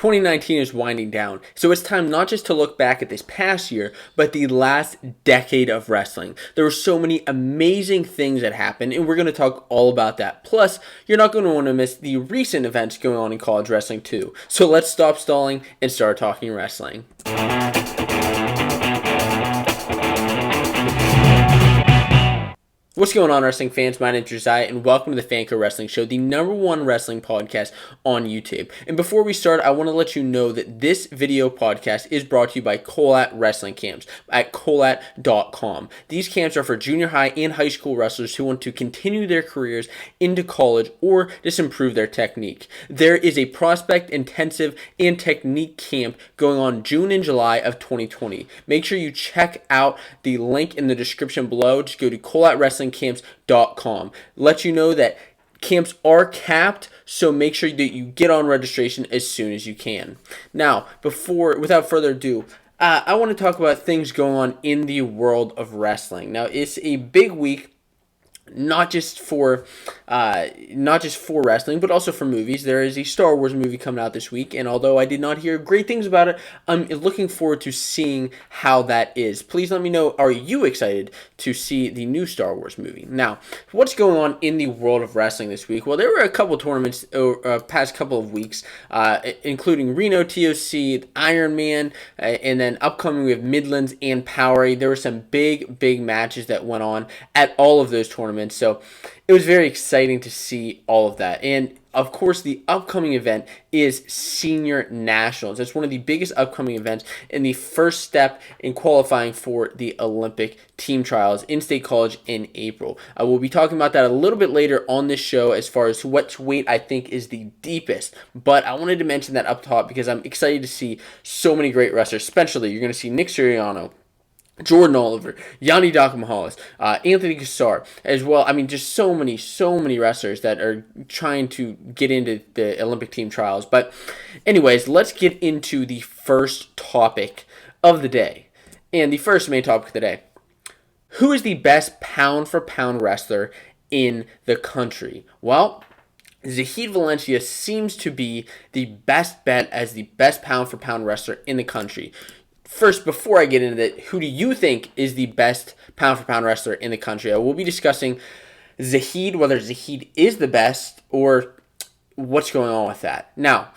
2019 is winding down, so it's time not just to look back at this past year, but the last decade of wrestling. There were so many amazing things that happened, and we're going to talk all about that. Plus, you're not going to want to miss the recent events going on in college wrestling too. So let's stop stalling and start talking wrestling. What's going on, wrestling fans? My name is Josiah, and welcome to the Fanco Wrestling Show, the #1 wrestling podcast on YouTube. And before we start, I want to let you know that this video podcast is brought to you by Colat Wrestling Camps at colat.com. These camps are for junior high and high school wrestlers who want to continue their careers into college or just improve their technique. There is a prospect intensive and technique camp going on June and July of 2020. Make sure you check out the link in the description below. Just go to colatwrestlingcamps.com. Let you know that camps are capped, so make sure that you get on registration as soon as you can. Now, without further ado, I want to talk about things going on in the world of wrestling. Now, it's a big week. Not just for wrestling, but also for movies. There is a Star Wars movie coming out this week, and although I did not hear great things about it, I'm looking forward to seeing how that is. Please let me know, are you excited to see the new Star Wars movie? Now, what's going on in the world of wrestling this week? Well, there were a couple tournaments past couple of weeks, including Reno TOC, Iron Man, and then upcoming we have Midlands and Powerade. There were some big matches that went on at all of those tournaments. So it was very exciting to see all of that. And of course, the upcoming event is Senior Nationals. It's one of the biggest upcoming events and the first step in qualifying for the Olympic team trials in State College in April. We'll be talking about that a little bit later on this show as far as what weight I think is the deepest. But I wanted to mention that up top because I'm excited to see so many great wrestlers. Especially, you're going to see Nick Suriano, Jordan Oliver, Yanni Dakamohalis, Anthony Cassar, as well. I mean, just so many wrestlers that are trying to get into the Olympic team trials. But anyways, let's get into the first topic of the day. And the first main topic of the day. Who is the best pound-for-pound wrestler in the country? Well, Zahid Valencia seems to be the best bet as the best pound-for-pound wrestler in the country. First, before I get into that, who do you think is the best pound-for-pound wrestler in the country? I will be discussing Zahid, whether Zahid is the best, or what's going on with that. Now,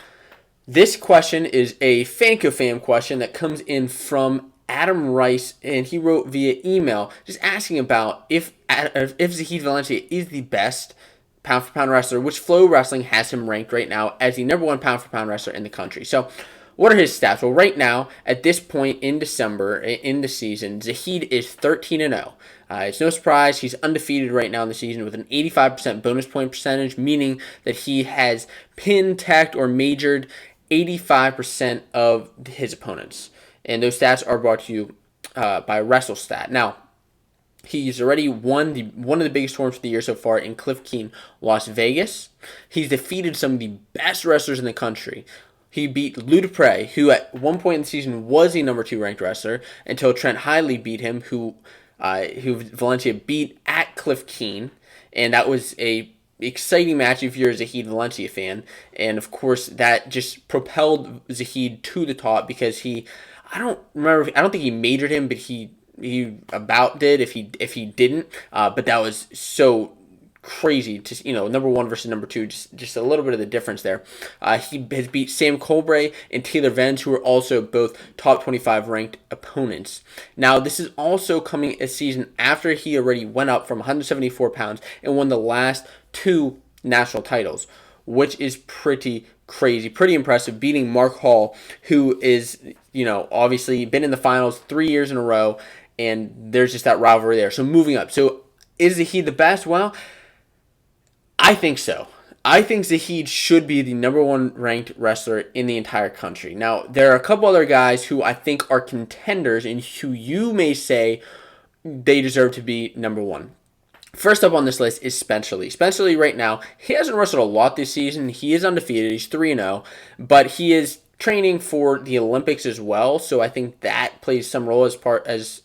this question is a Fanco fan question that comes in from Adam Rice, and he wrote via email just asking about if Zahid Valencia is the best pound-for-pound wrestler, which Flow Wrestling has him ranked right now as the #1 pound-for-pound wrestler in the country. So, what are his stats? Well, right now, at this point in December, in the season, Zahid is 13-0. It's no surprise he's undefeated right now in the season with an 85% bonus point percentage, meaning that he has pinned, tacked, or majored 85% of his opponents. And those stats are brought to you by WrestleStat. Now, he's already won one of the biggest tournaments of the year so far in Cliff Keen, Las Vegas. He's defeated some of the best wrestlers in the country. He beat Lou Dupree, who at one point in the season was the #2 ranked wrestler, until Trent Hidley beat him, who Valencia beat at Cliff Keen, and that was a exciting match if you're a Zahid Valencia fan. And of course, that just propelled Zahid to the top because I don't think he majored him, but he about did if he didn't. But that was so crazy to #1 versus #2, just a little bit of the difference there. He has beat Sam Colbray and Taylor Vance, who are also both top 25 ranked opponents. Now, this is also coming a season after he already went up from 174 pounds and won the last 2 national titles, which is pretty crazy, pretty impressive, beating Mark Hall, who is, obviously been in the finals 3 years in a row, and there's just that rivalry there. So moving up. So is he the best? Well, I think so. I think Zahid should be the #1 ranked wrestler in the entire country. Now, there are a couple other guys who I think are contenders and who you may say they deserve to be #1. First up on this list is Spencer Lee. Spencer Lee right now, he hasn't wrestled a lot this season. He is undefeated. He's 3-0, but he is training for the Olympics as well, so I think that plays some role as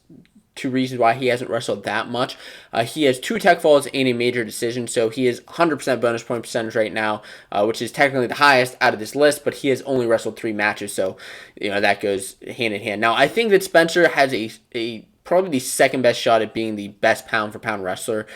two reasons why he hasn't wrestled that much. He has 2 tech falls and a major decision, so he is 100% bonus point percentage right now, which is technically the highest out of this list, but he has only wrestled 3 matches, so that goes hand in hand. Now, I think that Spencer has a probably the second best shot at being the best pound for pound wrestler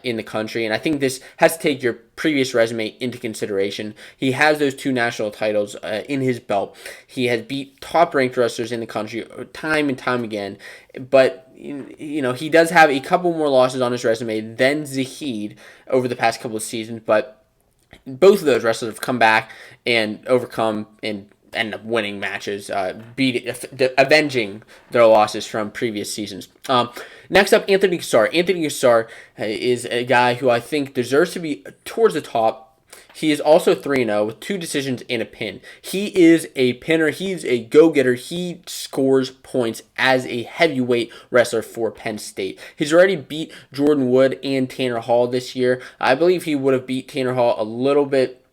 in the country. And I think this has to take your previous resume into consideration. He has those 2 national titles in his belt. He has beat top ranked wrestlers in the country time and time again. But he does have a couple more losses on his resume than Zahid over the past couple of seasons. But both of those wrestlers have come back and overcome and end up winning matches, avenging their losses from previous seasons. Next up, Anthony Cassar. Anthony Cassar is a guy who I think deserves to be towards the top. He is also 3-0 with 2 decisions and a pin. He is a pinner. He's a go-getter. He scores points as a heavyweight wrestler for Penn State. He's already beat Jordan Wood and Tanner Hall this year. I believe he would have beat Tanner Hall a little bit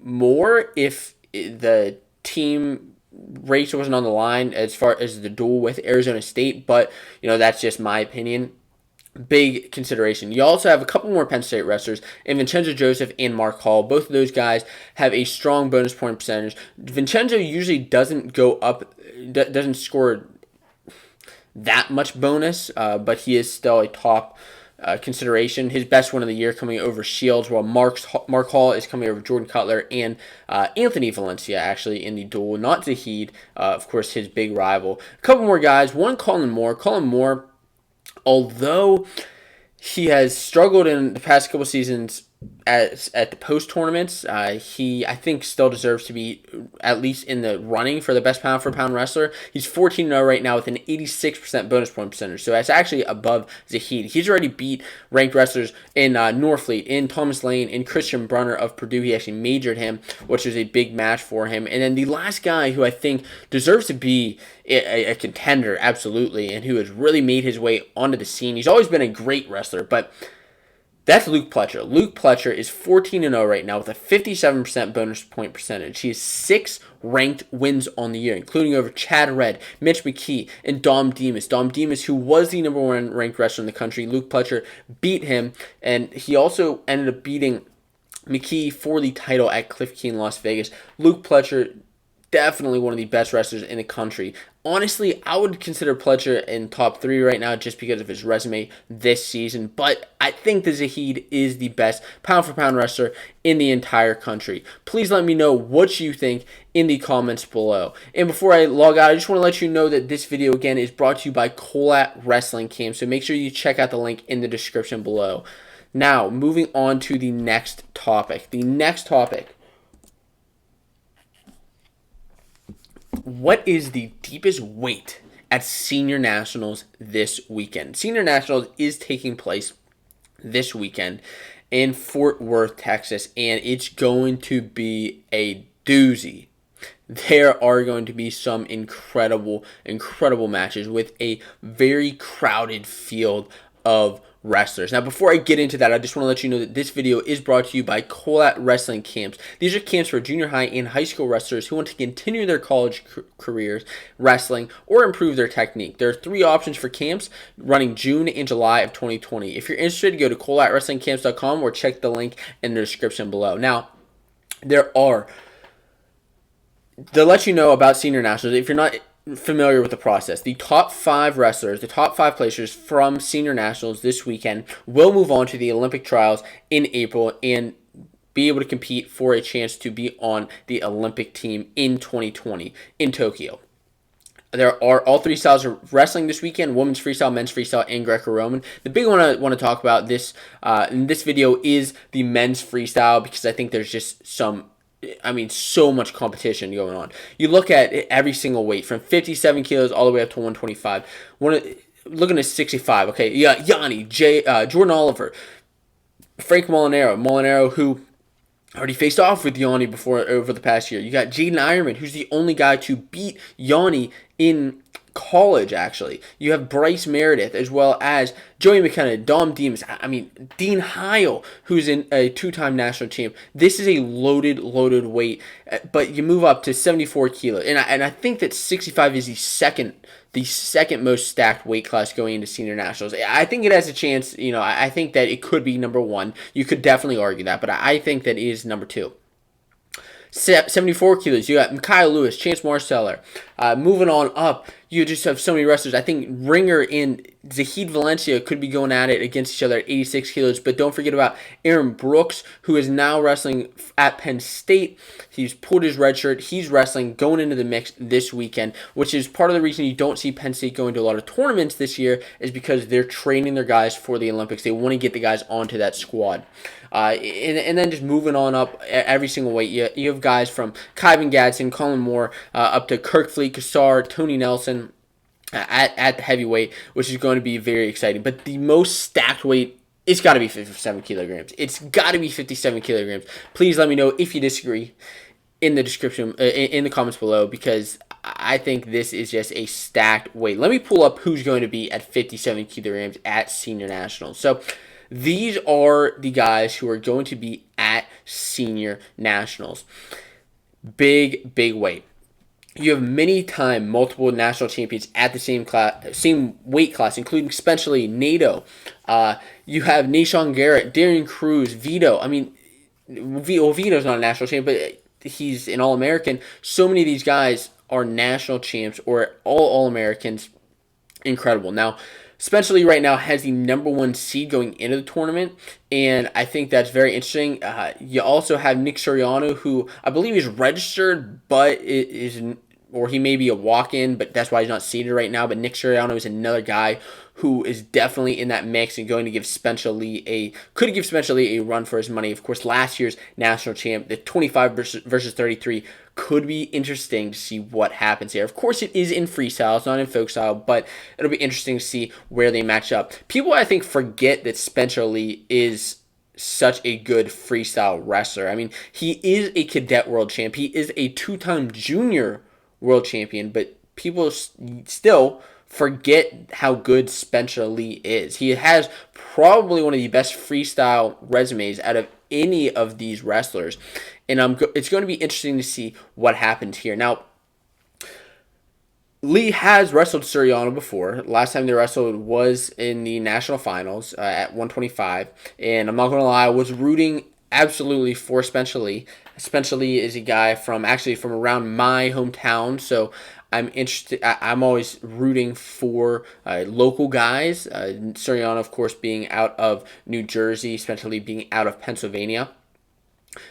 more if the team race wasn't on the line as far as the duel with Arizona State, but that's just my opinion. Big consideration. You also have a couple more Penn State wrestlers in Vincenzo Joseph and Mark Hall. Both of those guys have a strong bonus point percentage. Vincenzo usually doesn't go up, doesn't score that much bonus, but he is still a top consideration. His best win of the year coming over Shields, while Mark Hall is coming over Jordan Cutler and Anthony Valencia, actually, in the duel. Not Zahid, of course, his big rival. A couple more guys. One, Colin Moore. Colin Moore, although he has struggled in the past couple seasons at the post tournaments, he, I think, still deserves to be at least in the running for the best pound for pound wrestler. He's 14-0 right now with an 86% bonus point percentage, so that's actually above Zahid. He's already beat ranked wrestlers in Norfleet, in Thomas Lane, in Christian Brunner of Purdue. He actually majored him, which was a big match for him. And then the last guy who I think deserves to be a contender, absolutely, and who has really made his way onto the scene. He's always been a great wrestler, but that's Luke Pletcher. Luke Pletcher is 14-0 right now with a 57% bonus point percentage. He has 6 ranked wins on the year, including over Chad Redd, Mitch McKee, and Dom Demas. Dom Demas, who was the number 1 ranked wrestler in the country, Luke Pletcher beat him, and he also ended up beating McKee for the title at Cliff Key in Las Vegas. Luke Pletcher, definitely one of the best wrestlers in the country. Honestly, I would consider Pletcher in top 3 right now just because of his resume this season, but I think that Zahid is the best pound-for-pound wrestler in the entire country. Please let me know what you think in the comments below. And before I log out, I just want to let you know that this video, again, is brought to you by Colat Wrestling Camp, so make sure you check out the link in the description below. Now, moving on to the next topic. The next topic. What is the deepest weight at Senior Nationals this weekend? Senior Nationals is taking place this weekend in Fort Worth, Texas, and it's going to be a doozy. There are going to be some incredible matches with a very crowded field of wrestlers. Now, before I get into that, I just want to let you know that this video is brought to you by Colat Wrestling Camps. These are camps for junior high and high school wrestlers who want to continue their college careers wrestling or improve their technique. There are 3 options for camps running June and July of 2020. If you're interested, go to colatwrestlingcamps.com or check the link in the description below. Now, to let you know about Senior Nationals, if you're not familiar with the process, the top 5 wrestlers, the top 5 placers from Senior Nationals this weekend will move on to the Olympic trials in April and be able to compete for a chance to be on the Olympic team in 2020 in Tokyo. There are all 3 styles of wrestling this weekend: women's freestyle, men's freestyle, and Greco-Roman. The big one I want to talk about in this video is the men's freestyle, because I think there's just so much competition going on. You look at every single weight from 57 kilos all the way up to 125. Looking at 65, okay, yeah, Yanni, Jordan Oliver, Frank Molinaro, who already faced off with Yanni before over the past year. You got Jaden Ironman, who's the only guy to beat Yanni in college, actually. You have Bryce Meredith as well as Joey McKenna, Dom Demas, Dean Heil, who's in a two-time national champ. This is a loaded weight, but you move up to 74 kilos. And I think that 65 is the second most stacked weight class going into senior nationals. I think it has a chance. I think that it could be number one. You could definitely argue that, but I think that it is number two. 74 kilos, you got Mykhi Lewis, Chance Marsteller. Moving on up, you just have so many wrestlers. I think Ringer and Zahid Valencia could be going at it against each other at 86 kilos, but don't forget about Aaron Brooks, who is now wrestling at Penn State. He's pulled his red shirt. He's wrestling, going into the mix this weekend, which is part of the reason you don't see Penn State going to a lot of tournaments this year, is because they're training their guys for the Olympics. They want to get the guys onto that squad. And then just moving on up every single weight, you have guys from Kyvan Gadsden, Colin Moore, up to Kirk Fleet, Kassar, Tony Nelson at the heavyweight, which is going to be very exciting. But the most stacked weight, it's got to be 57 kilograms. It's got to be 57 kilograms. Please let me know if you disagree in the description, in the comments below, because I think this is just a stacked weight. Let me pull up who's going to be at 57 kilograms at senior nationals. So these are the guys who are going to be at senior nationals. Big weight. You have multiple national champions at the same weight class, including especially NATO. You have Nashawn Garrett, Darian Cruz, Vito. Vito's not a national champ, but he's an All-American. So many of these guys are national champs or All-Americans. Incredible. Now, Spencer Lee right now has the number one seed going into the tournament, and I think that's very interesting. You also have Nick Suriano, who I believe is registered, but he may be a walk-in, but that's why he's not seeded right now. But Nick Suriano is another guy who is definitely in that mix and going to give Spencer Lee a run for his money. Of course, last year's national champ, the 25 versus 33, could be interesting to see what happens here. Of course, it is in freestyle, it's not in folk style, but it'll be interesting to see where they match up. People, I think, forget that Spencer Lee is such a good freestyle wrestler. He is a cadet world champ. He is a two-time junior world champion, but people still forget how good Spencer Lee is. He has probably one of the best freestyle resumes out of any of these wrestlers, and it's going to be interesting to see what happens here. Now, Lee has wrestled Suriano before. Last time they wrestled was in the national finals at 125, and I'm not going to lie, I was rooting absolutely for Spencer Lee. Spencer Lee is a guy from around my hometown, so I'm interested. I'm always rooting for local guys. Suriano, of course, being out of New Jersey, Spencer Lee being out of Pennsylvania.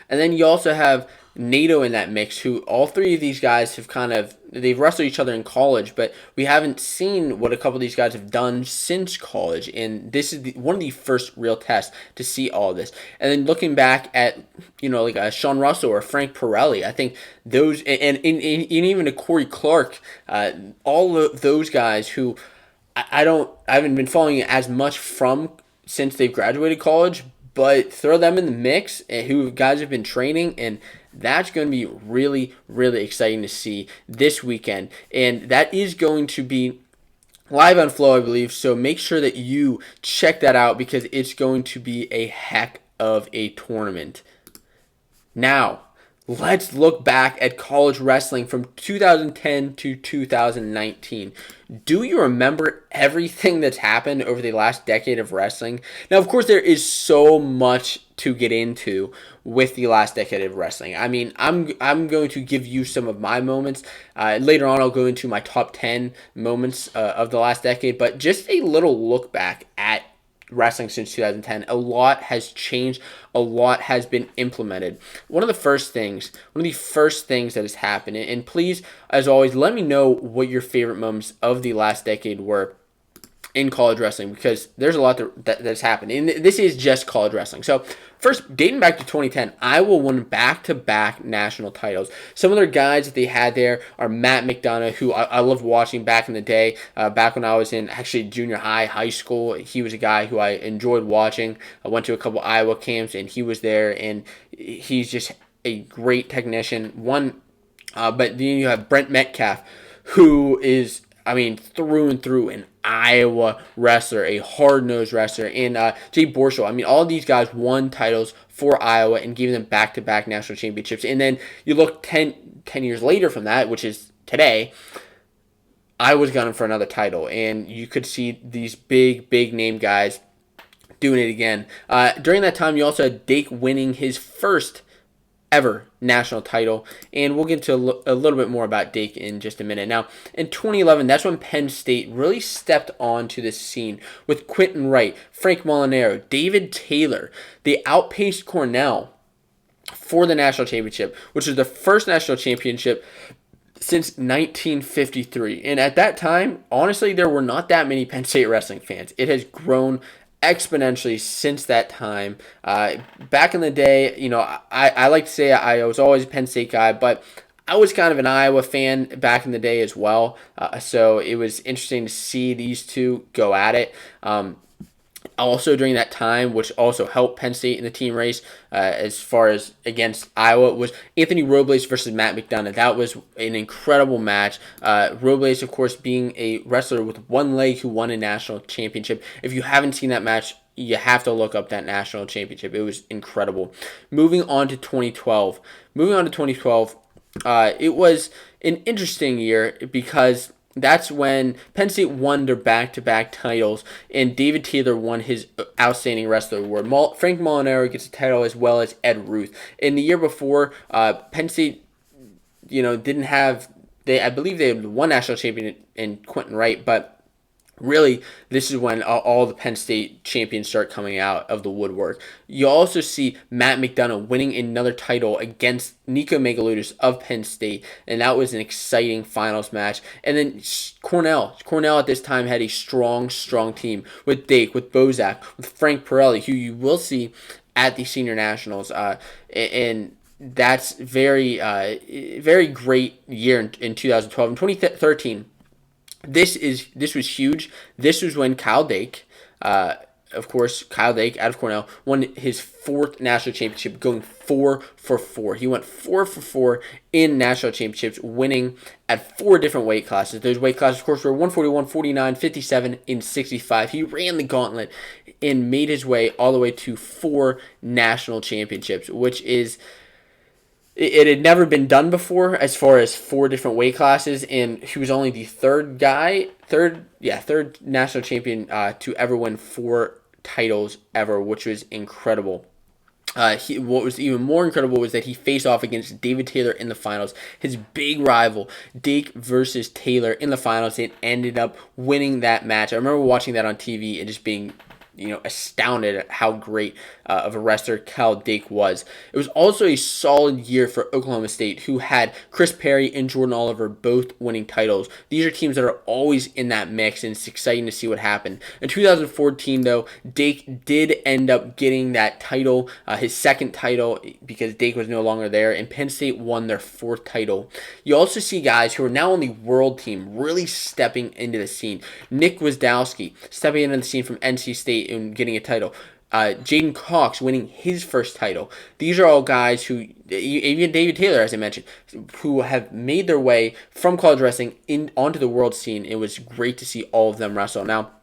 And then you also have NATO in that mix, who all three of these guys have they've wrestled each other in college, but we haven't seen what a couple of these guys have done since college, and this is one of the first real tests to see all of this. And then looking back at, like Sean Russell or Frank Pirelli, I think those, and even to Corey Clark, all of those guys who I haven't been following as much from since they've graduated college, but throw them in the mix, who guys have been training, and that's going to be really, really exciting to see this weekend. And that is going to be live on Flow, I believe, so make sure that you check that out, because it's going to be a heck of a tournament. Now, let's look back at college wrestling from 2010 to 2019. Do you remember everything that's happened over the last decade of wrestling? Now, of course, there is so much to get into with the last decade of wrestling. I'm going to give you some of my moments. Later on, I'll go into my top 10 moments of the last decade, but just a little look back at wrestling since 2010. A lot has changed. A lot has been implemented. One of the first things that has happened, and please, as always, let me know what your favorite moments of the last decade were in college wrestling, because there's a lot that's happened, and this is just college wrestling. So first, dating back to 2010, Iowa won back-to-back national titles. Some of their guys that they had there are Matt McDonough, who I loved watching back in the day, back when I was in actually junior high school. He was a guy who I enjoyed watching. I went to a couple Iowa camps, and he was there, and he's just a great technician. But then you have Brent Metcalf, who is I mean, through and through, an Iowa wrestler, a hard-nosed wrestler, and Jay Borschel. I mean, all of these guys won titles for Iowa and gave them back-to-back national championships. And then you look 10 years later from that, which is today, Iowa's gunning for another title, and you could see these big name guys doing it again. During that time, you also had Dake winning his first ever national title, and we'll get to a little bit more about Dake in just a minute. Now, in 2011, that's when Penn State really stepped onto the scene with Quentin Wright, Frank Molinaro, David Taylor. They outpaced Cornell for the national championship, which was the first national championship since 1953. And at that time, honestly, there were not that many Penn State wrestling fans. It has grown exponentially since that time. Back in the day, I like to say I was always a Penn State guy, but I was kind of an Iowa fan back in the day as well. So it was interesting to see these two go at it. Also during that time, which also helped Penn State in the team race as far as against Iowa, was Anthony Robles versus Matt McDonough. That was an incredible match. Robles, of course, being a wrestler with one leg who won a national championship. If you haven't seen that match, you have to look up that national championship. It was incredible. Moving on to 2012. It was an interesting year because that's when Penn State won their back-to-back titles, and David Taylor won his Outstanding Wrestler Award. Frank Molinaro gets a title as well as Ed Ruth. In the year before, Penn State, didn't have. I believe they had one national champion in Quentin Wright, but really, this is when all the Penn State champions start coming out of the woodwork. You also see Matt McDonough winning another title against Nico Megaludis of Penn State, and that was an exciting finals match. And then Cornell at this time had a strong team with Dake, with Bozak, with Frank Pirelli, who you will see at the Senior Nationals, and that's very great year in 2012. In 2013. This was huge. This was when Kyle Dake, of course, Kyle Dake out of Cornell, won his fourth national championship, going 4 for 4. He went 4 for 4 in national championships, winning at 4 different weight classes. Those weight classes, of course, were 141, 49, 57, and 65. He ran the gauntlet and made his way all the way to 4 national championships, which is... It had never been done before as far as 4 different weight classes, and he was only the third national champion to ever win 4 titles ever, which was incredible. What was even more incredible was that he faced off against David Taylor in the finals, his big rival, Dake versus Taylor in the finals, and ended up winning that match. I remember watching that on TV and just being astounded at how great of a wrestler Cal Dake was. It was also a solid year for Oklahoma State, who had Chris Perry and Jordan Oliver both winning titles. These are teams that are always in that mix, and it's exciting to see what happened. In 2014, though, Dake did end up getting that title, his second title, because Dake was no longer there, and Penn State won their 4th title. You also see guys who are now on the world team really stepping into the scene. Nick Wisdowski stepping into the scene from NC State and getting a title. Jaden Cox winning his first title. These are all guys who, even David Taylor, as I mentioned, who have made their way from college wrestling onto the world scene. It was great to see all of them wrestle. Now,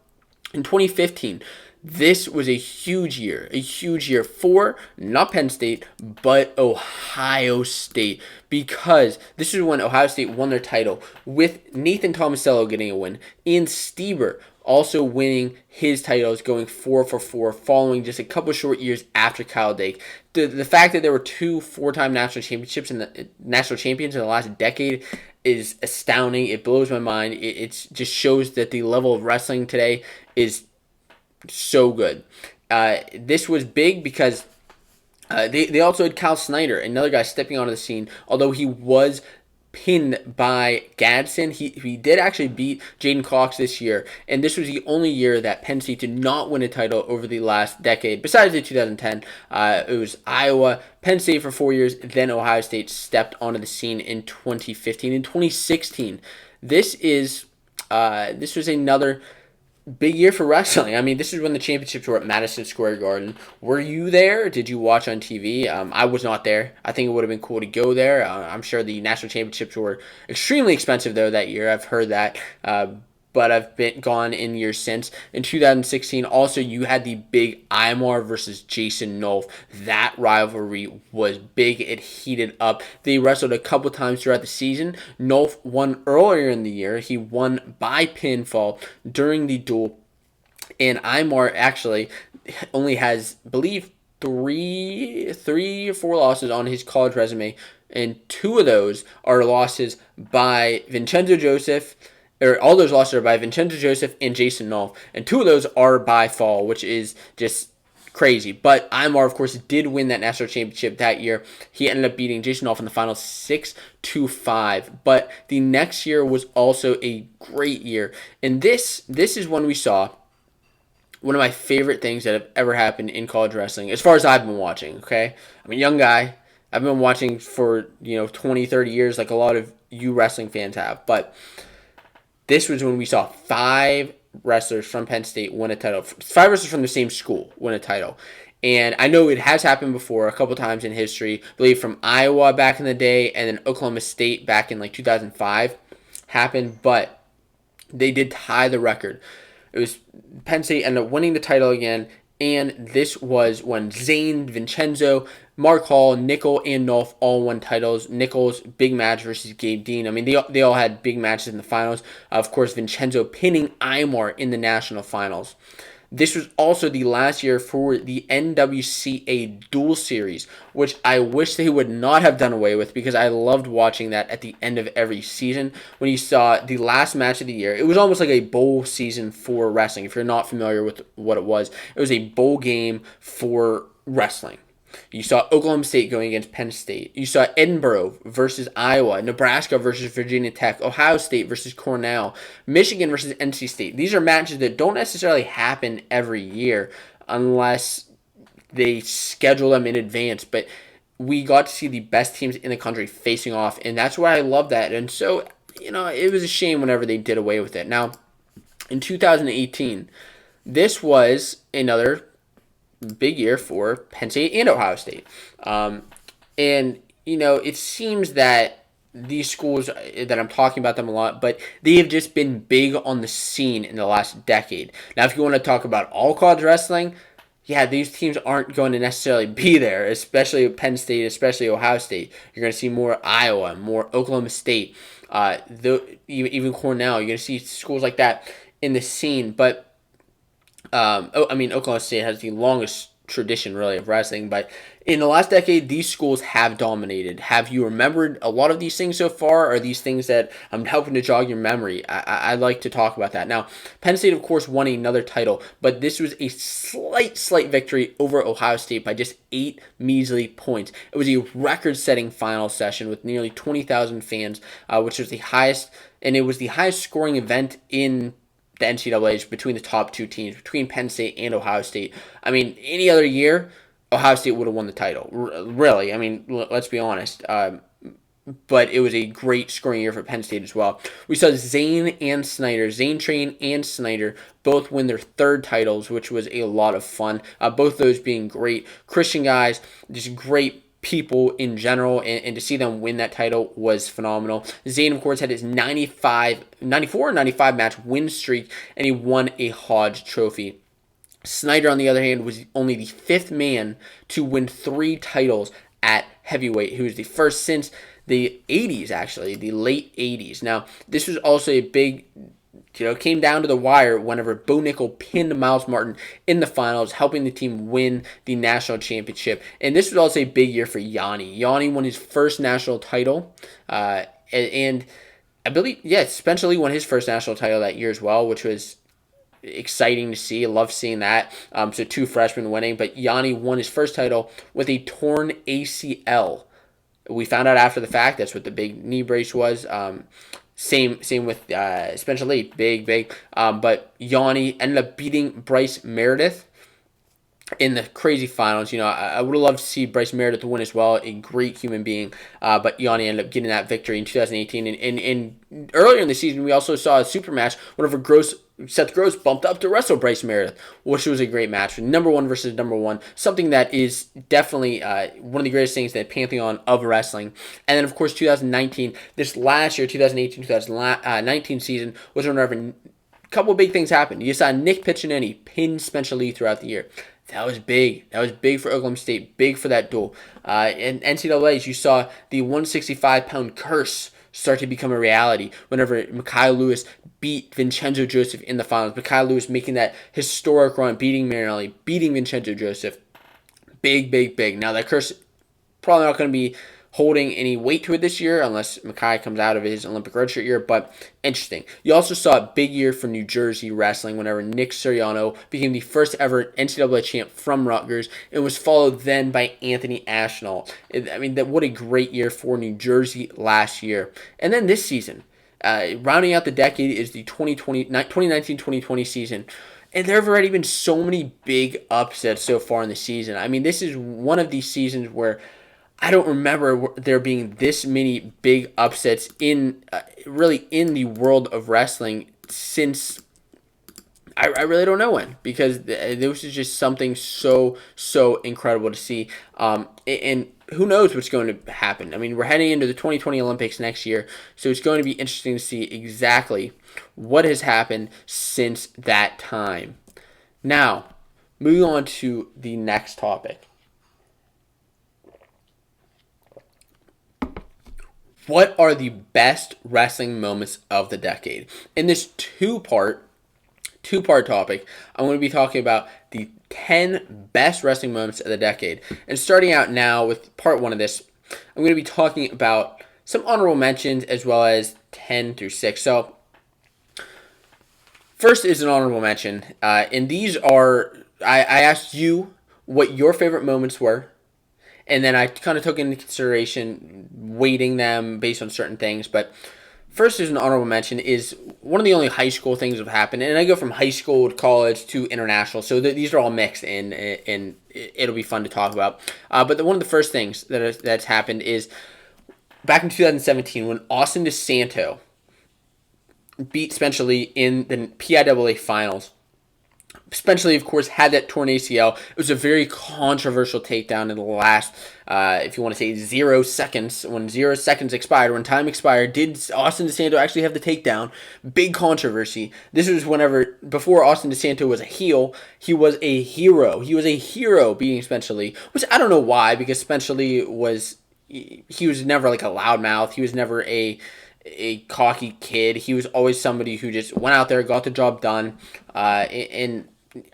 in 2015, this was a huge year for not Penn State, but Ohio State, because this is when Ohio State won their title with Nathan Tomasello getting a win, and Stieber also winning his titles, going 4 for 4, following just a couple short years after Kyle Dake. The fact that there were 2 4-time national championships and national champions in the last decade is astounding. It blows my mind. It just shows that the level of wrestling today is so good. This was big because they also had Kyle Snyder, another guy stepping onto the scene, although he was pinned by Gadsden. He did actually beat Jaden Cox this year, and this was the only year that Penn State did not win a title over the last decade. Besides the 2010, it was Iowa, Penn State for 4 years, then Ohio State stepped onto the scene in 2015. In 2016, this was another Big year for wrestling. I mean, this is when the championships were at Madison Square Garden. Were you there? Did you watch on TV? I was not there. I think it would have been cool to go there. I'm sure the national championships were extremely expensive though that year. I've heard that. But I've been gone in years since. In 2016, also you had the big Imar versus Jason Nolf. That rivalry was big. It heated up. They wrestled a couple times throughout the season. Nolf won earlier in the year. He won by pinfall during the duel. And Imar actually only has, I believe, three or four losses on his college resume, and two of those are losses by Vincenzo Joseph, or all those losses are by Vincenzo Joseph and Jason Nolf, and two of those are by fall, which is just crazy. But Imar, of course, did win that national championship that year. He ended up beating Jason Nolf in the final 6-5. But the next year was also a great year, and this is when we saw one of my favorite things that have ever happened in college wrestling, as far as I've been watching, okay? I'm a young guy. I've been watching for, 20, 30 years like a lot of you wrestling fans have. But this was when we saw five wrestlers from Penn State win a title. Five wrestlers from the same school win a title. And I know it has happened before a couple times in history. I believe from Iowa back in the day and then Oklahoma State back in like 2005 happened. But they did tie the record. It was Penn State ended up winning the title again, and this was when Zane, Vincenzo, Mark Hall, Nickel, and Nolf all won titles. Nickel's big match versus Gabe Dean. I mean, they all had big matches in the finals. Of course, Vincenzo pinning Imar in the national finals. This was also the last year for the NWCA Duel Series, which I wish they would not have done away with because I loved watching that at the end of every season. When you saw the last match of the year, it was almost like a bowl season for wrestling. If you're not familiar with what it was a bowl game for wrestling. You saw Oklahoma State going against Penn State. You saw Edinburgh versus Iowa, Nebraska versus Virginia Tech, Ohio State versus Cornell, Michigan versus NC State. These are matches that don't necessarily happen every year unless they schedule them in advance. But we got to see the best teams in the country facing off, and that's why I love that. And so, it was a shame whenever they did away with it. Now, in 2018, this was another big year for Penn State and Ohio State. It seems that these schools, that I'm talking about them a lot, but they have just been big on the scene in the last decade. Now, if you want to talk about all college wrestling, yeah, these teams aren't going to necessarily be there, especially Penn State, especially Ohio State. You're going to see more Iowa, more Oklahoma State, even Cornell. You're going to see schools like that in the scene, but Oklahoma State has the longest tradition, really, of wrestling, but in the last decade, these schools have dominated. Have you remembered a lot of these things so far? Or are these things that I'm helping to jog your memory? I'd like to talk about that. Now, Penn State, of course, won another title, but this was a slight victory over Ohio State by just 8 measly points. It was a record-setting final session with nearly 20,000 fans, which was the highest, and it was the highest scoring event in the NCAA between the top two teams, between Penn State and Ohio State. I mean, any other year, Ohio State would have won the title. Really, I mean, let's be honest. But it was a great scoring year for Penn State as well. We saw Zane Train and Snyder both win their third titles, which was a lot of fun. Both those being great Christian guys, just great people in general, and to see them win that title was phenomenal. Zane, of course, had his 94 or 95 match win streak, and he won a Hodge Trophy. Snyder, on the other hand, was only the 5th man to win 3 titles at heavyweight. He was the first since the 80s, actually, the late 80s. Now, this was also a big, came down to the wire whenever Bo Nickel pinned Miles Martin in the finals, helping the team win the national championship. And this was also a big year for Yanni. Yanni won his first national title, and I believe, Spencer Lee won his first national title that year as well, which was exciting to see. I love seeing that. So 2 freshmen winning, but Yanni won his first title with a torn ACL. We found out after the fact that's what the big knee brace was. Same with Spencer Lee, big. But Yanni ended up beating Bryce Meredith in the crazy finals. I would have loved to see Bryce Meredith win as well, a great human being. But Yanni ended up getting that victory in 2018. And earlier in the season, we also saw a super match whenever Seth Gross bumped up to wrestle Bryce Meredith, which was a great match. Number one versus number one, something that is definitely one of the greatest things in the pantheon of wrestling. And then, of course, 2019, this last year, 2018-2019 season, was whenever a couple of big things happened. You saw Nick Piccinini pin Spencer Lee throughout the year. That was big. That was big for Oklahoma State, big for that duel. In NCAAs, you saw the 165-pound curse start to become a reality whenever Mekhi Lewis beat Vincenzo Joseph in the finals. Mekhi Lewis making that historic run, beating Marinelli, beating Vincenzo Joseph. Big, big, big. Now, that curse probably not going to be holding any weight to it this year unless Mekhi comes out of his Olympic redshirt year, but interesting. You also saw a big year for New Jersey wrestling whenever Nick Suriano became the first ever NCAA champ from Rutgers and was followed then by Anthony Ashnault. What a great year for New Jersey last year. And then this season, rounding out the decade is the 2019-2020 season. And there have already been so many big upsets so far in the season. This is one of these seasons where I don't remember there being this many big upsets in the world of wrestling since I really don't know when, because this is just something so incredible to see. And who knows what's going to happen? We're heading into the 2020 Olympics next year, so it's going to be interesting to see exactly what has happened since that time. Now, moving on to the next topic. What are the best wrestling moments of the decade? In this two-part topic, I'm going to be talking about the 10 best wrestling moments of the decade. And starting out now with part one of this, I'm going to be talking about some honorable mentions as well as 10 through 6. So, first is an honorable mention. And these are, I asked you what your favorite moments were. And then I kind of took into consideration weighting them based on certain things. But first is an honorable mention is one of the only high school things that have happened. And I go from high school to college to international. So these are all mixed in, and it'll be fun to talk about. But one of the first things that's happened is back in 2017 when Austin DeSanto beat Spencer Lee in the PIAA finals. Spencer Lee, of course, had that torn ACL. It was a very controversial takedown in the last, if you want to say 0 seconds. When 0 seconds expired, when time expired, did Austin DeSanto actually have the takedown? Big controversy. This was before Austin DeSanto was a heel, he was a hero. He was a hero beating Spencer Lee, which I don't know why, because Spencer Lee was never like a loudmouth. He was never a cocky kid. He was always somebody who just went out there, got the job done, and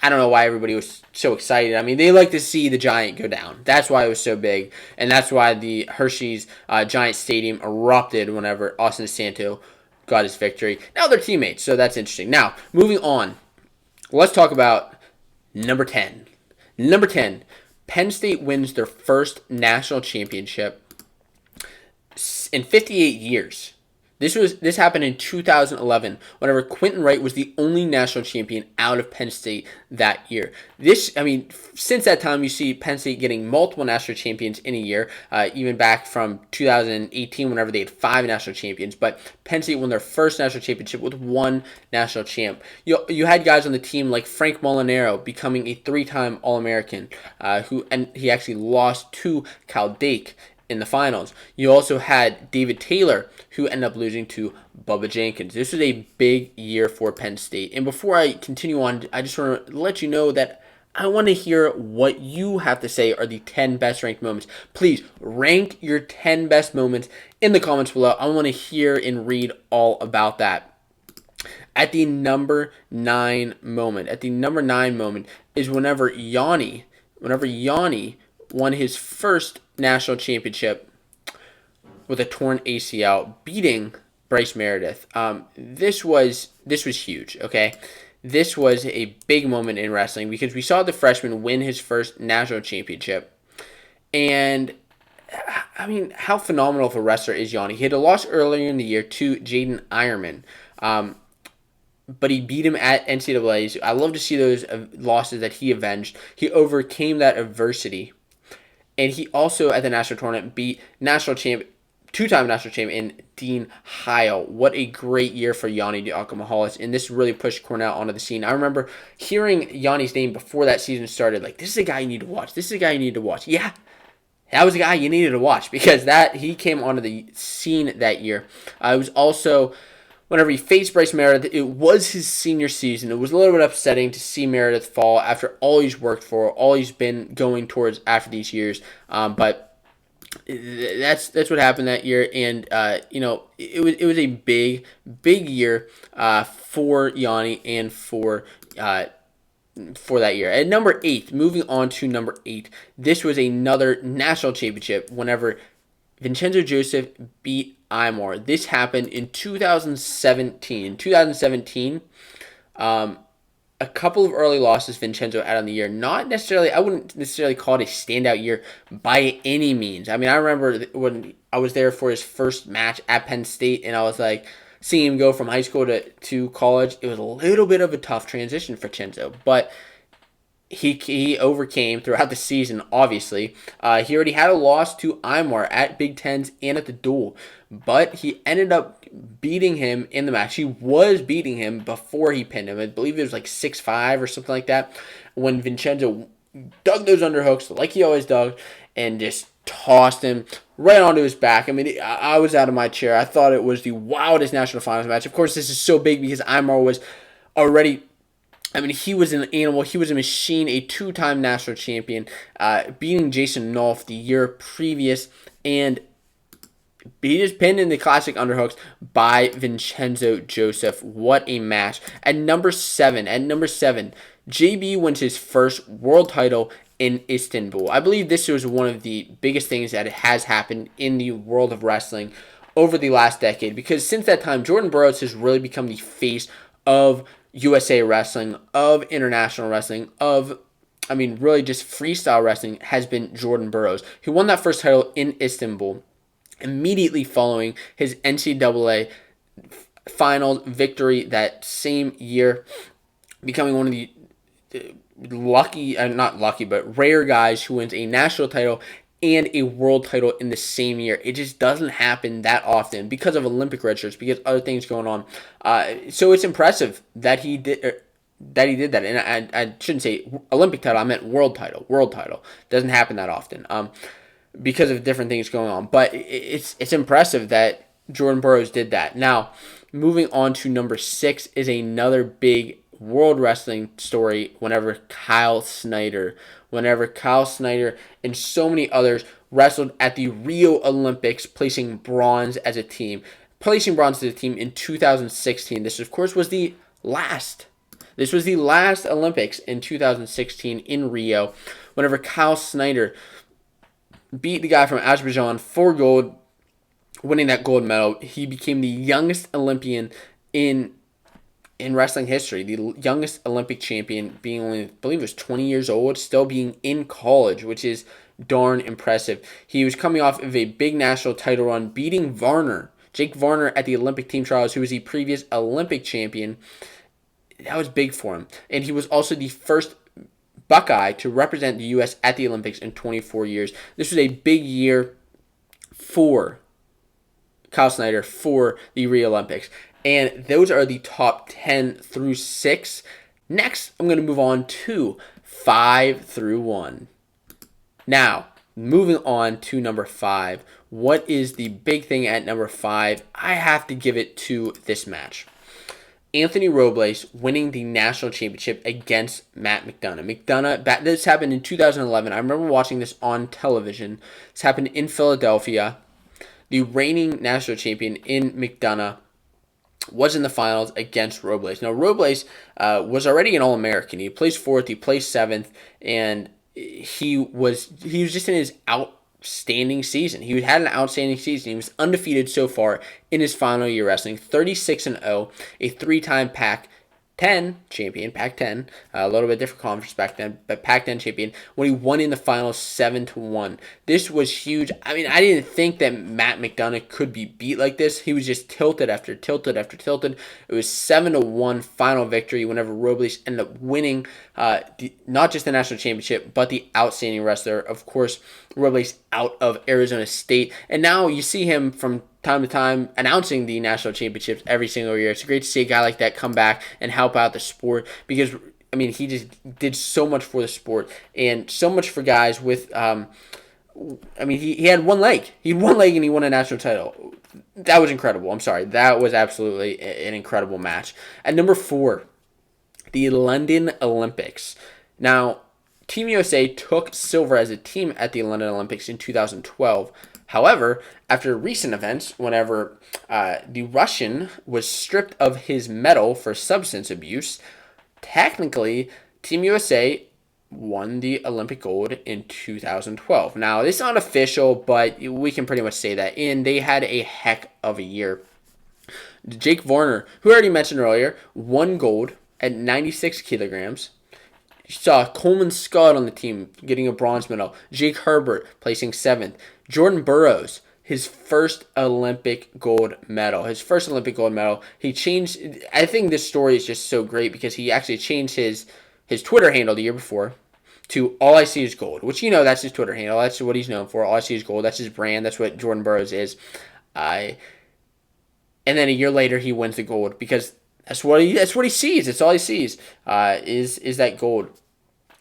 I don't know why everybody was so excited. They like to see the Giant go down. That's why it was so big, and that's why the Hershey's Giant Stadium erupted whenever Austin DeSanto got his victory. Now they're teammates, so that's interesting. Now, moving on, let's talk about number 10. Number 10, Penn State wins their first national championship in 58 years. This happened in 2011, whenever Quentin Wright was the only national champion out of Penn State that year. Since that time, you see Penn State getting multiple national champions in a year, even back from 2018, whenever they had 5 national champions. But Penn State won their first national championship with 1 national champ. You had guys on the team like Frank Molinaro becoming a 3-time All-American, and he actually lost to Cal Dake in the finals. You also had David Taylor, who ended up losing to Bubba Jenkins. This was a big year for Penn State. And before I continue on, I just want to let you know that I want to hear what you have to say are the 10 best ranked moments. Please rank your 10 best moments in the comments below. I want to hear and read all about that. At the number 9 moment is whenever Yanni won his first national championship with a torn ACL, beating Bryce Meredith. This was huge, okay? This was a big moment in wrestling because we saw the freshman win his first national championship. And, how phenomenal of a wrestler is Yanni? He had a loss earlier in the year to Jaden Ironman. But he beat him at NCAAs. I love to see those losses that he avenged. He overcame that adversity. And he also, at the national tournament, beat national champ two-time national champion, and Dean Heil. What a great year for Yanni Diakomahalis, and this really pushed Cornell onto the scene. I remember hearing Yanni's name before that season started, like, this is a guy you need to watch. This is a guy you need to watch. Yeah, that was a guy you needed to watch because he came onto the scene that year. It was also whenever he faced Bryce Meredith. It was his senior season. It was a little bit upsetting to see Meredith fall after all he's worked for, all he's been going towards after these years. But that's what happened that year, and it was a big year for Yanni and for that year. At number 8, moving on to number 8, this was another national championship whenever Vincenzo Joseph beat Iowa. This happened in 2017. In 2017, a couple of early losses Vincenzo had on the year. Not necessarily, I wouldn't necessarily call it a standout year by any means. I mean, I remember when I was there for his first match at Penn State, and I was like, seeing him go from high school to college, it was a little bit of a tough transition for Vincenzo, but he overcame throughout the season, obviously. He already had a loss to Imar at Big Tens and at the duel, but he ended up beating him in the match. He was beating him before he pinned him. I believe it was like 6-5 or something like that when Vincenzo dug those underhooks like he always dug and just tossed him right onto his back. I mean, I was out of my chair. I thought it was the wildest national finals match. Of course, this is so big because Imar was already... I mean, he was an animal. He was a machine, a 2-time national champion, beating Jason Nolf the year previous, and he just pinned in the classic underhooks by Vincenzo Joseph. What a match. At number 7, JB wins his first world title in Istanbul. I believe this was one of the biggest things that has happened in the world of wrestling over the last decade, because since that time, Jordan Burroughs has really become the face of USA Wrestling, of international wrestling, really just freestyle wrestling has been Jordan Burroughs, who won that first title in Istanbul immediately following his NCAA finals victory that same year, becoming one of the rare guys who wins a national title and a world title in the same year. It just doesn't happen that often because of Olympic red shirts, because other things going on. So it's impressive that he did that. And I shouldn't say Olympic title, I meant world title. World title doesn't happen that often because of different things going on. But it's impressive that Jordan Burroughs did that. Now, moving on to number 6 is another big world wrestling story whenever Kyle Snyder and so many others wrestled at the Rio Olympics, placing bronze as a team in 2016. This, of course, was the last Olympics in 2016 in Rio, whenever Kyle Snyder beat the guy from Azerbaijan for gold, winning that gold medal. He became the youngest Olympian in wrestling history, the youngest Olympic champion, being only, I believe it was 20 years old, still being in college, which is darn impressive. He was coming off of a big national title run, beating Jake Varner at the Olympic team trials, who was the previous Olympic champion. That was big for him. And he was also the first Buckeye to represent the U.S. at the Olympics in 24 years. This was a big year for Kyle Snyder for the Rio Olympics. And those are the top 10 through 6. Next, I'm going to move on to 5 through 1. Now, moving on to number 5. What is the big thing at number 5? I have to give it to this match. Anthony Robles winning the national championship against Matt McDonough. This happened in 2011. I remember watching this on television. This happened in Philadelphia. The reigning national champion in McDonough was in the finals against Robles. Now, Robles was already an All-American. He placed 4th, he placed 7th, and he was just in his outstanding season. He had an outstanding season. He was undefeated so far in his final year wrestling, 36-0, a 3-time Pac-10 champion, Pac-10, a little bit different conference back then, but Pac-10 champion, when he won in the finals 7-1. This was huge. I mean, I didn't think that Matt McDonough could be beat like this. He was just tilted after tilted after tilted. It was 7-1 final victory whenever Robles ended up winning not just the national championship, but the outstanding wrestler. Of course, released out of Arizona State. And now you see him from time to time announcing the national championships every single year. It's great to see a guy like that come back and help out the sport because, I mean, he just did so much for the sport and so much for guys with, he had one leg. He had one leg and he won a national title. That was incredible. I'm sorry. That was absolutely an incredible match. At number 4, the London Olympics. Now, Team USA took silver as a team at the London Olympics in 2012. However, after recent events, whenever the Russian was stripped of his medal for substance abuse, technically, Team USA won the Olympic gold in 2012. Now, this is not official, but we can pretty much say that. And they had a heck of a year. Jake Varner, who I already mentioned earlier, won gold at 96 kilograms. You saw Coleman Scott on the team getting a bronze medal. Jake Herbert placing 7th. Jordan Burroughs, his first Olympic gold medal. He changed. I think this story is just so great because he actually changed his Twitter handle the year before to All I See Is Gold, which, that's his Twitter handle. That's what he's known for. All I See Is Gold. That's his brand. That's what Jordan Burroughs is. And then a year later, he wins the gold because that's what he sees. It's all he sees is that gold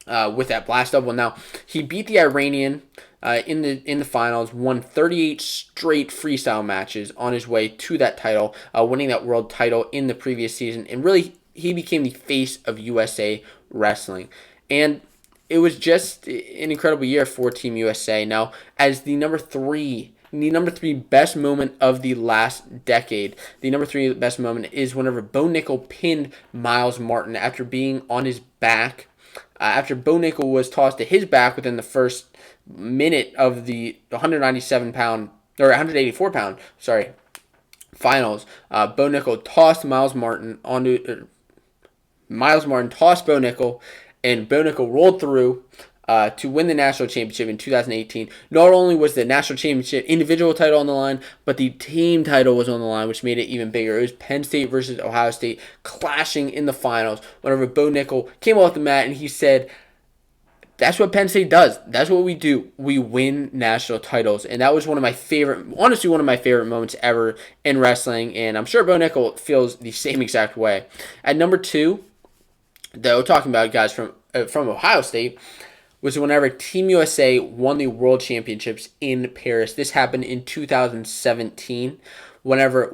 with that blast double. Now, he beat the Iranian in the finals, won 38 straight freestyle matches on his way to that title, winning that world title in the previous season, and really he became the face of USA wrestling. And it was just an incredible year for Team USA. Now, as the number three best moment of the last decade, the number 3 best moment is whenever Bo Nickel pinned Miles Martin after being on his back. After Bo Nickel was tossed to his back within the first minute of the 184 pound finals, Bo Nickel tossed Miles Martin tossed Bo Nickel, and Bo Nickel rolled through to win the national championship in 2018. Not only was the national championship individual title on the line, but the team title was on the line, which made it even bigger. It was Penn State versus Ohio State clashing in the finals whenever Bo Nickel came off the mat and he said, that's what Penn State does. That's what we do. We win national titles. And that was one of my favorite moments ever in wrestling. And I'm sure Bo Nickel feels the same exact way. At number 2, though, talking about guys from Ohio State, was whenever Team USA won the World Championships in Paris. This happened in 2017, whenever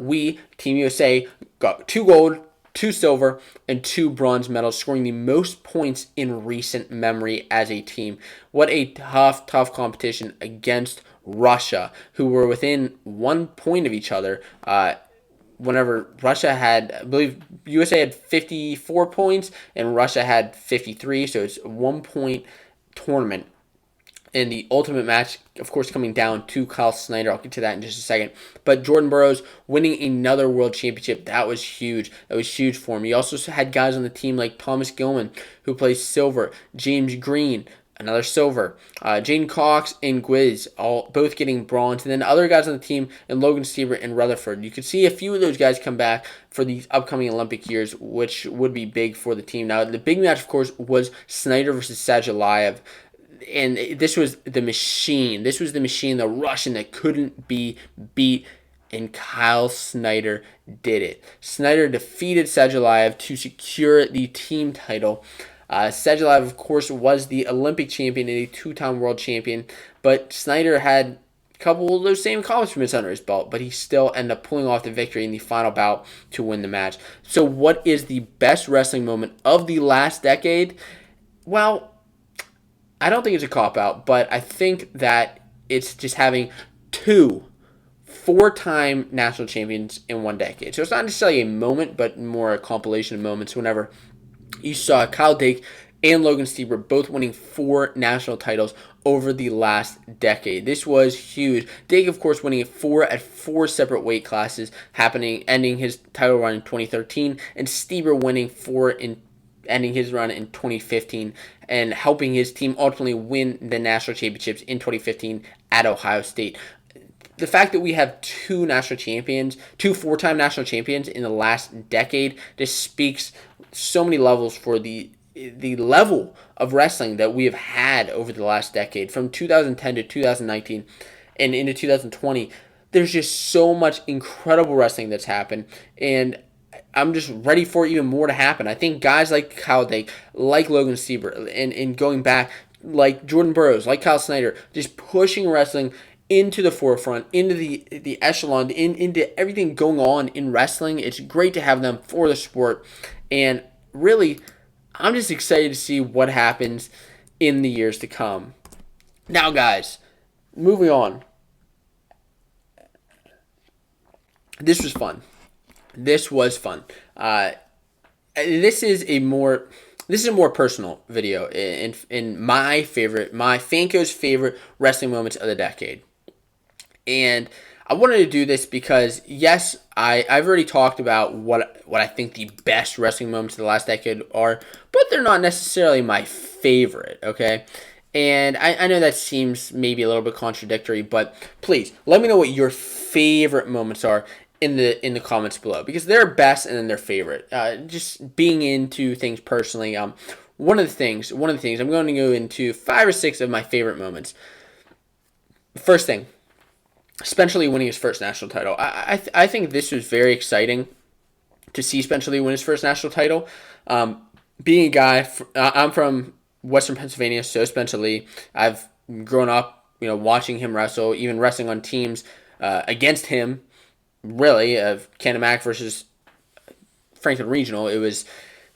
Team USA, got 2 gold, 2 silver, and 2 bronze medals, scoring the most points in recent memory as a team. What a tough competition against Russia, who were within 1 point of each other. Whenever Russia had, I believe USA had 54 points and Russia had 53, so it's a 1-point tournament. And the ultimate match, of course, coming down to Kyle Snyder. I'll get to that in just a second. But Jordan Burroughs winning another world championship, that was huge. That was huge for him. He also had guys on the team like Thomas Gilman, who plays silver, James Green, another silver, Jane Cox and Gwiz, both getting bronze, and then other guys on the team, and Logan Stieber and Rutherford. You could see a few of those guys come back for these upcoming Olympic years, which would be big for the team. Now, the big match, of course, was Snyder versus Sajalayev. And this was the machine. This was the machine, the Russian that couldn't be beat. And Kyle Snyder did it. Snyder defeated Sajalayev to secure the team title. Sajalayev, of course, was the Olympic champion and a 2-time world champion. But Snyder had a couple of those same accomplishments under his belt. But he still ended up pulling off the victory in the final bout to win the match. So what is the best wrestling moment of the last decade? Well, I don't think it's a cop-out, but I think that it's just having 2 4-time national champions in 1 decade. So it's not necessarily a moment, but more a compilation of moments whenever you saw Kyle Dake and Logan Stieber both winning 4 national titles over the last decade. This was huge. Dake, of course, winning 4 at 4 separate weight classes, ending his title run in 2013, and Stieber winning 4 ending his run in 2015 and helping his team ultimately win the national championships in 2015 at Ohio State. The fact that we have 2 4-time national champions in the last decade just speaks so many levels for the the level of wrestling that we have had over the last decade, from 2010 to 2019 and into 2020. There's just so much incredible wrestling that's happened, and I'm just ready for even more to happen. I think guys like Kyle Dake, like Logan Siebert, and going back, like Jordan Burroughs, like Kyle Snyder, just pushing wrestling into the forefront, into the echelon, into everything going on in wrestling. It's great to have them for the sport, and really, I'm just excited to see what happens in the years to come. Now, guys, moving on. This was fun. This was fun. This is a more personal video in my Fanco's favorite wrestling moments of the decade. And I wanted to do this because, yes, I've already talked about what I think the best wrestling moments of the last decade are, but they're not necessarily my favorite, okay? And I know that seems maybe a little bit contradictory, but please, let me know what your favorite moments are in the comments below, because they're best and then they're favorite. Just being into things personally, one of the things I'm going to go into 5 or 6 of my favorite moments. First thing, Spencer Lee winning his first national title. I think this was very exciting to see Spencer Lee win his first national title. Being a guy, I'm from Western Pennsylvania, so Spencer Lee. I've grown up, watching him wrestle, even wrestling on teams against him. Really, of Canamac versus Franklin Regional. It was,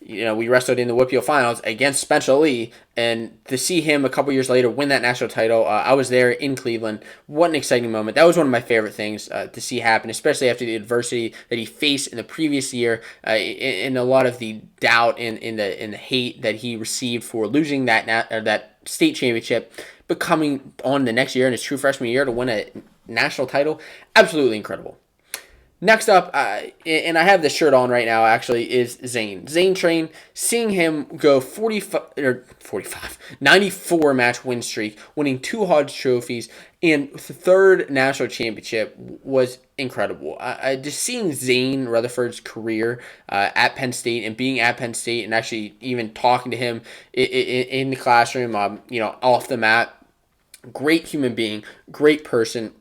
we wrestled in the Whitfield Finals against Spencer Lee, and to see him a couple years later win that national title, I was there in Cleveland. What an exciting moment. That was one of my favorite things to see happen, especially after the adversity that he faced in the previous year, and a lot of the doubt and the hate that he received for losing that state championship, but coming on the next year in his true freshman year to win a national title. Absolutely incredible. Next up, and I have this shirt on right now, actually, is Zane. Zane Train, seeing him go 94 match win streak, winning 2 Hodge trophies, and the 3rd national championship was incredible. Just seeing Zane Rutherford's career at Penn State, and being at Penn State, and actually even talking to him in the classroom, off the mat. Great human being, great person,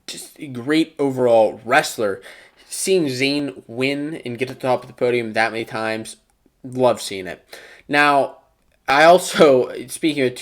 just a great overall wrestler. Seeing Zane win and get to the top of the podium that many times, love seeing it. Now, I also, speaking of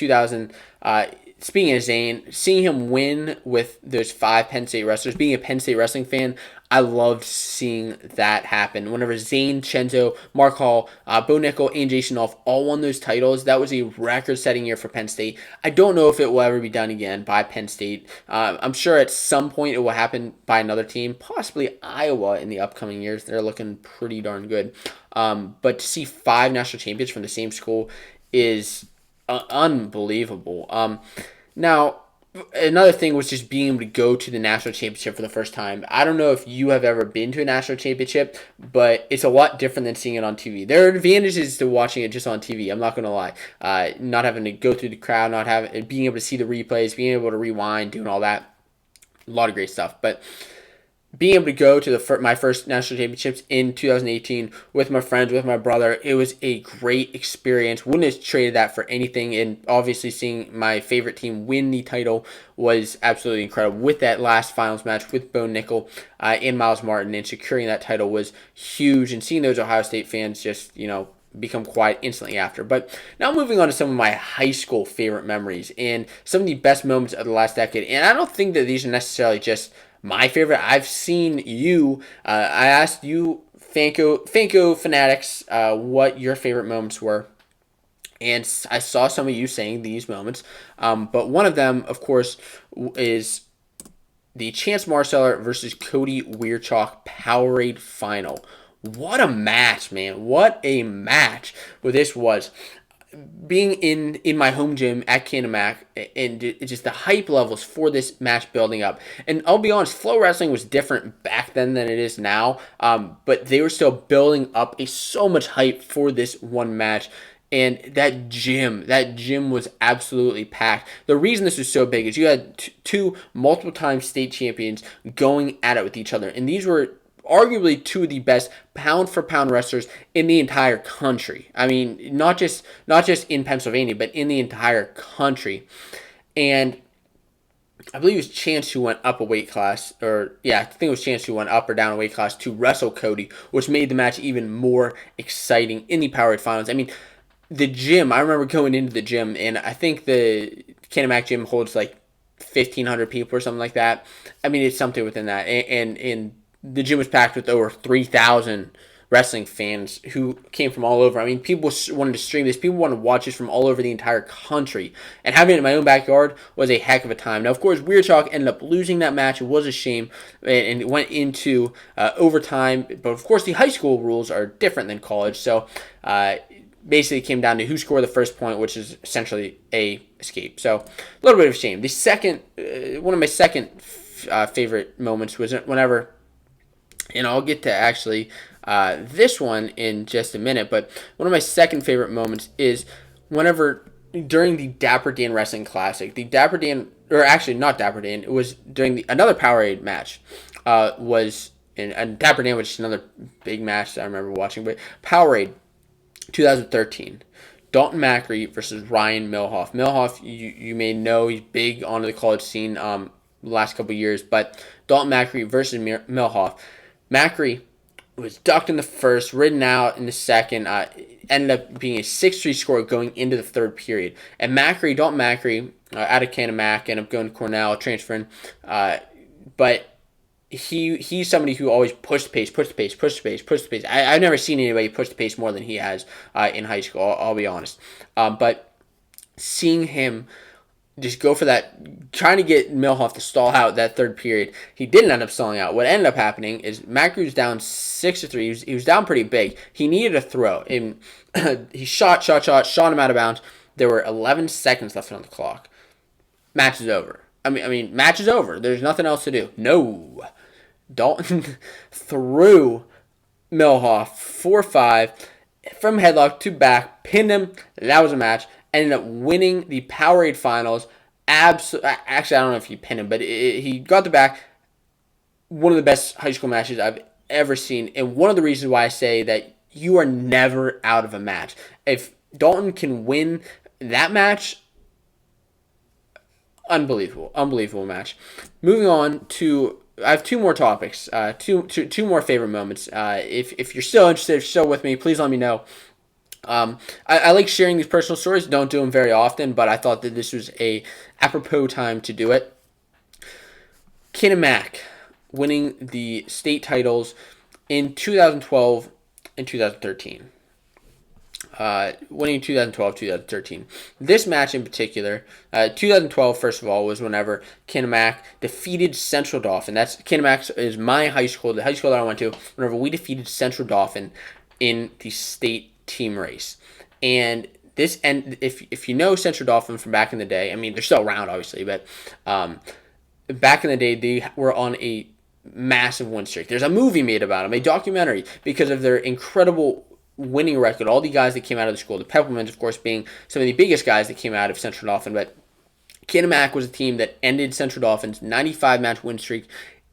Zane, seeing him win with those 5 Penn State wrestlers, being a Penn State wrestling fan, I loved seeing that happen. Whenever Zane, Chenzo, Mark Hall, Bo Nickel, and Jason Dolph all won those titles, that was a record-setting year for Penn State. I don't know if it will ever be done again by Penn State. I'm sure at some point it will happen by another team, possibly Iowa in the upcoming years. They're looking pretty darn good. But to see 5 national champions from the same school is unbelievable. Now, another thing was just being able to go to the national championship for the first time. I don't know if you have ever been to a national championship, but it's a lot different than seeing it on TV. There are advantages to watching it just on TV. I'm not going to lie. Not having to go through the crowd, being able to see the replays, being able to rewind, doing all that. A lot of great stuff. But being able to go to my first national championships in 2018 with my friends, with my brother, it was a great experience. Wouldn't have traded that for anything. And obviously seeing my favorite team win the title was absolutely incredible. With that last finals match with Bo Nickel and Miles Martin, and securing that title was huge. And seeing those Ohio State fans just, become quiet instantly after. But now moving on to some of my high school favorite memories and some of the best moments of the last decade. And I don't think that these are necessarily just my favorite. I've seen you. I asked you, Fanco fanatics, what your favorite moments were, and I saw some of you saying these moments. But one of them, of course, is the Chance Marceller versus Cody Weirchalk Powerade final. What a match, man! What a match! Well, this was. Being in my home gym at Canamac, and just the hype levels for this match building up. And I'll be honest, Flow Wrestling was different back then than it is now, but they were still building up so much hype for this one match. And that gym was absolutely packed. The reason this was so big is you had 2 multiple-time state champions going at it with each other. And these were arguably two of the best pound for pound wrestlers in the entire country. I mean, not just in Pennsylvania, but in the entire country. And I believe it was Chance who went up a weight class, or yeah, I think it was Chance who went up or down a weight class to wrestle Cody, which made the match even more exciting in the Powerade Finals. I mean, the gym, I remember going into the gym, and I think the Kinemac gym holds like 1,500 people or something like that. I mean, it's something within that. And the gym was packed with over 3,000 wrestling fans who came from all over. I mean, people wanted to stream this. People wanted to watch this from all over the entire country. And having it in my own backyard was a heck of a time. Now, of course, Weird Chalk ended up losing that match. It was a shame. And it went into overtime. But, of course, the high school rules are different than college. So, basically it came down to who scored the first point, which is essentially a escape. So, a little bit of a shame. The second, one of my second favorite moments was whenever, and I'll get to actually this one in just a minute, but one of my second favorite moments is whenever during the Dapper Dan Wrestling Classic, the Dapper Dan, or actually not Dapper Dan, it was during another Powerade match, and Dapper Dan was just another big match that I remember watching, but Powerade 2013. Dalton Macri versus Ryan Milhoff. Milhoff, you may know, he's big onto the college scene the last couple of years, but Dalton Macri versus Milhoff. Macri was ducked in the first, ridden out in the second, ended up being a 6-3 score going into the third period. And Dalton Macri, out of Kinemac, ended up going to Cornell, transferring, but he's somebody who always pushed the pace. I've never seen anybody push the pace more than he has in high school, I'll be honest. But seeing him just go for that, trying to get Milhoff to stall out that third period, he didn't end up stalling out. What ended up happening is Macri was down 6-3. He was down pretty big. He needed a throw. And he shot him out of bounds. There were 11 seconds left on the clock. Match is over. I mean, match is over. There's nothing else to do. No. Dalton threw Milhoff 4-5 from headlock to back, pinned him. That was a match. Ended up winning the Powerade Finals. Actually, I don't know if he pinned him, but he got the back. One of the best high school matches I've ever seen, and one of the reasons why I say that you are never out of a match. If Dalton can win that match, unbelievable match. Moving on to, I have two more topics, two more favorite moments. If you're still interested, if you're still with me, please let me know. I like sharing these personal stories. Don't do them very often, but I thought that this was a apropos time to do it. Kinemac winning the state titles in 2012 and 2013. Winning 2012, 2013. This match in particular, 2012, first of all, was whenever Kinemac defeated Central Dauphin. Kinemac is my high school, the high school that I went to, whenever we defeated Central Dauphin in the state team race. And if you know Central Dauphin from back in the day, I mean, they're still around, obviously, but back in the day, they were on a massive win streak. There's a movie made about them, a documentary, because of their incredible winning record. All the guys that came out of the school, the Peppermints, of course, being some of the biggest guys that came out of Central Dauphin, but Kinemac was a team that ended Central Dauphin's 95-match win streak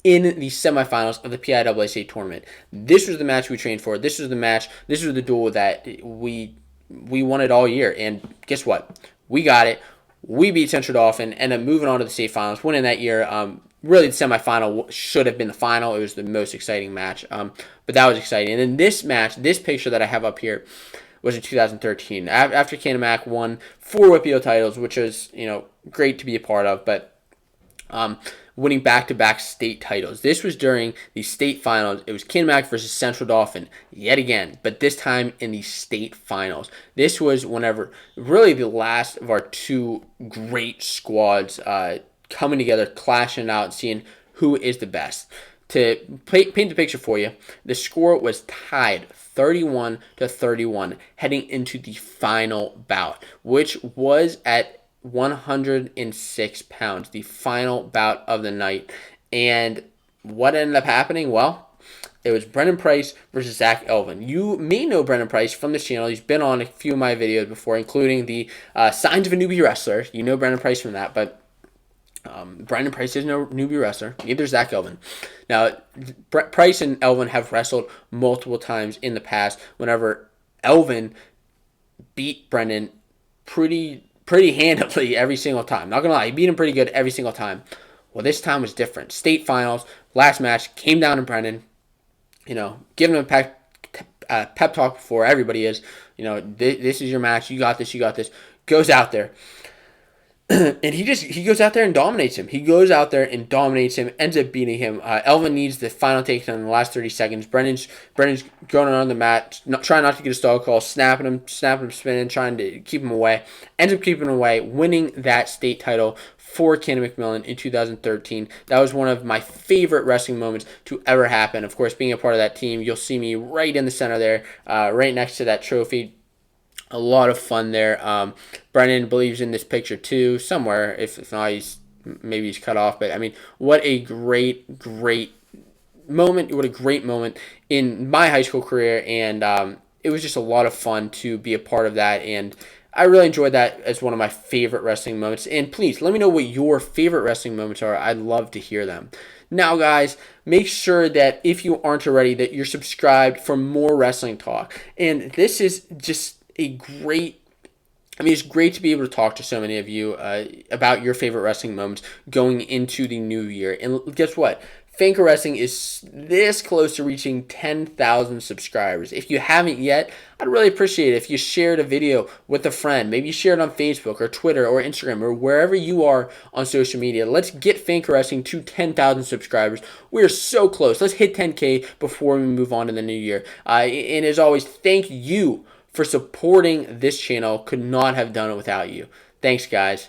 in the semifinals of the PIAA state tournament. This was the match we trained for. This was the duel that we wanted all year. And guess what? We got it. We beat Central Dauphin, ended up moving on to the state finals, winning that year. Really, the semifinal should have been the final. It was the most exciting match. But that was exciting. And then this match, this picture that I have up here, was in 2013. After Kinemac won 4 WPO titles, which was, great to be a part of, but winning back-to-back state titles. This was during the state finals. It was Kinemac versus Central Dauphin yet again, but this time in the state finals. This was whenever, really the last of our two great squads coming together, clashing out, seeing who is the best. To paint the picture for you, the score was tied 31-31 heading into the final bout, which was at 106 pounds, the final bout of the night. And what ended up happening? Well, it was Brendan Price versus Zach Elvin. You may know Brendan Price from this channel. He's been on a few of my videos before, including the Signs of a Newbie Wrestler. You know Brendan Price from that, but Brandon Price is no newbie wrestler. Neither is Zach Elvin. Now, Price and Elvin have wrestled multiple times in the past. Whenever Elvin beat Brendan pretty handily every single time. Not gonna lie, he beat him pretty good every single time. Well, this time was different. State finals, last match, came down to Brendan. Giving him a pep talk before everybody is. This is your match. You got this. You got this. Goes out there. And he goes out there and dominates him. Ends up beating him. Elvin needs the final takedown in the last 30 seconds. Brendan's going on the mat, trying not to get a stall call, snapping him, spinning, trying to keep him away. Ends up keeping him away, winning that state title for Cannon McMillan in 2013. That was one of my favorite wrestling moments to ever happen. Of course, being a part of that team, you'll see me right in the center there, right next to that trophy. A lot of fun there. Brennan believes in this picture too, somewhere. If not, maybe he's cut off. But I mean, what a great moment! What a great moment in my high school career, and it was just a lot of fun to be a part of that. And I really enjoyed that as one of my favorite wrestling moments. And please let me know what your favorite wrestling moments are. I'd love to hear them. Now, guys, make sure that if you aren't already, that you're subscribed for more wrestling talk. And this is just it's great to be able to talk to so many of you about your favorite wrestling moments going into the new year. And guess what? Fanco Wrestling is this close to reaching 10,000 subscribers. If you haven't yet, I'd really appreciate it if you shared a video with a friend. Maybe you share it on Facebook or Twitter or Instagram or wherever you are on social media. Let's get Fanco Wrestling to 10,000 subscribers. We're so close. Let's hit 10K before we move on to the new year. And as always, thank you for supporting this channel. Could not have done it without you. Thanks, guys.